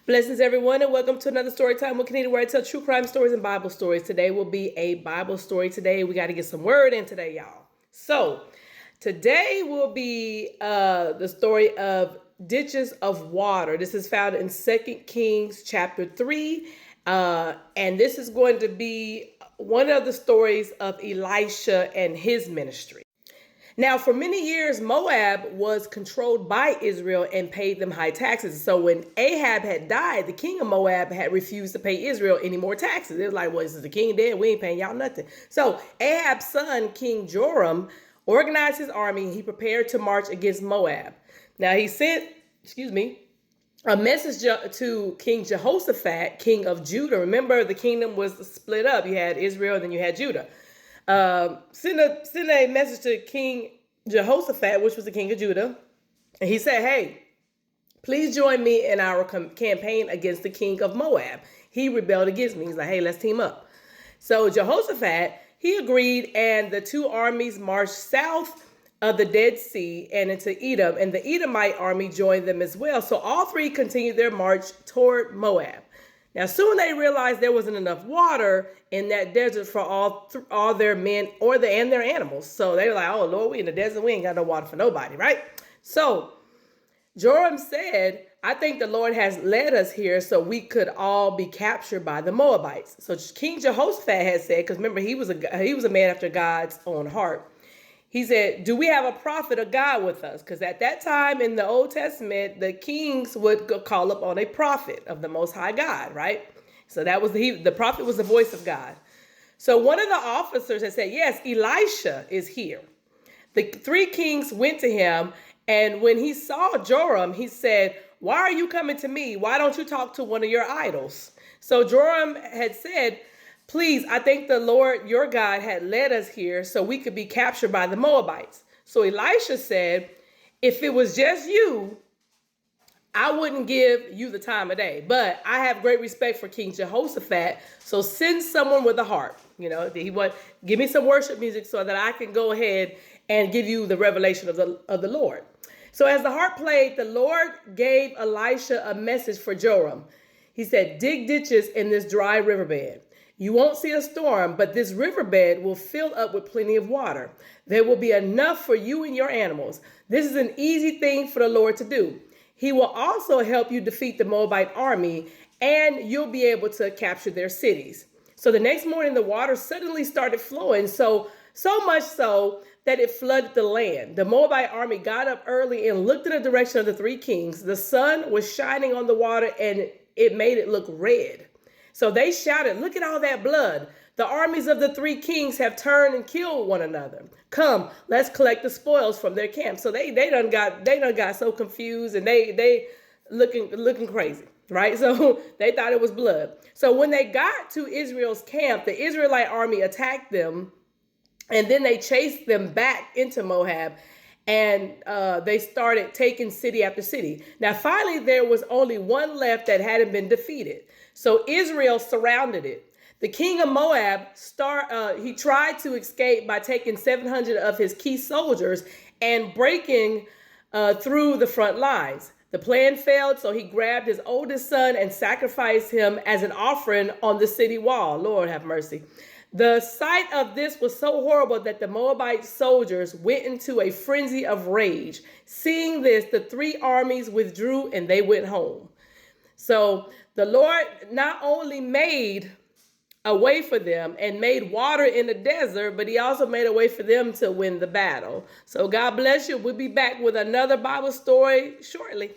Blessings, everyone, and welcome to another story time with Kenita, where I tell true crime stories and Bible stories. Today will be a Bible story. Today we got to get some word in today, y'all. So today will be the story of ditches of water. This is found in 2 Kings chapter 3, and this is going to be one of the stories of Elisha and his ministry. Now, for many years, Moab was controlled by Israel and paid them high taxes. So when Ahab had died, the king of Moab had refused to pay Israel any more taxes. It was like, well, this is the king dead. We ain't paying y'all nothing. So Ahab's son, King Joram, organized his army and he prepared to march against Moab. Now, he sent, a message to King Jehoshaphat, king of Judah. Remember, the kingdom was split up. You had Israel, then you had Judah. Send a message to King Jehoshaphat, which was the king of Judah. And he said, hey, please join me in our campaign against the king of Moab. He rebelled against me. He's like, hey, let's team up. So Jehoshaphat, he agreed, and the two armies marched south of the Dead Sea and into Edom, and the Edomite army joined them as well. So all three continued their march toward Moab. Now, soon they realized there wasn't enough water in that desert for all their men and their animals. So they were like, oh, Lord, we in the desert. We ain't got no water for nobody, right? So Joram said, I think the Lord has led us here so we could all be captured by the Moabites. So King Jehoshaphat had said, because remember, he was a man after God's own heart. He said, do we have a prophet of God with us? Because at that time in the Old Testament, the kings would go call upon a prophet of the Most High God, right? So that was the prophet was the voice of God. So one of the officers had said, yes, Elisha is here. The three kings went to him, and when he saw Joram, he said, why are you coming to me? Why don't you talk to one of your idols? So Joram had said, please, I think the Lord your God had led us here so we could be captured by the Moabites. So Elisha said, if it was just you, I wouldn't give you the time of day. But I have great respect for King Jehoshaphat. So send someone with a harp. Give me some worship music so that I can go ahead and give you the revelation of the Lord. So as the harp played, the Lord gave Elisha a message for Joram. He said, dig ditches in this dry riverbed. You won't see a storm, but this riverbed will fill up with plenty of water. There will be enough for you and your animals. This is an easy thing for the Lord to do. He will also help you defeat the Moabite army, and you'll be able to capture their cities. So the next morning, the water suddenly started flowing, so much so that it flooded the land. The Moabite army got up early and looked in the direction of the three kings. The sun was shining on the water, and it made it look red. So they shouted, look at all that blood. The armies of the three kings have turned and killed one another. Come, let's collect the spoils from their camp. So they done got so confused, and they looking crazy, right? So they thought it was blood. So when they got to Israel's camp, the Israelite army attacked them, and then they chased them back into Moab, and they started taking city after city. Now, finally, there was only one left that hadn't been defeated. So Israel surrounded it. The king of Moab, he tried to escape by taking 700 of his key soldiers and breaking through the front lines. The plan failed, so he grabbed his oldest son and sacrificed him as an offering on the city wall. Lord have mercy. The sight of this was so horrible that the Moabite soldiers went into a frenzy of rage. Seeing this, the three armies withdrew and they went home. So the Lord not only made a way for them and made water in the desert, but he also made a way for them to win the battle. So God bless you. We'll be back with another Bible story shortly.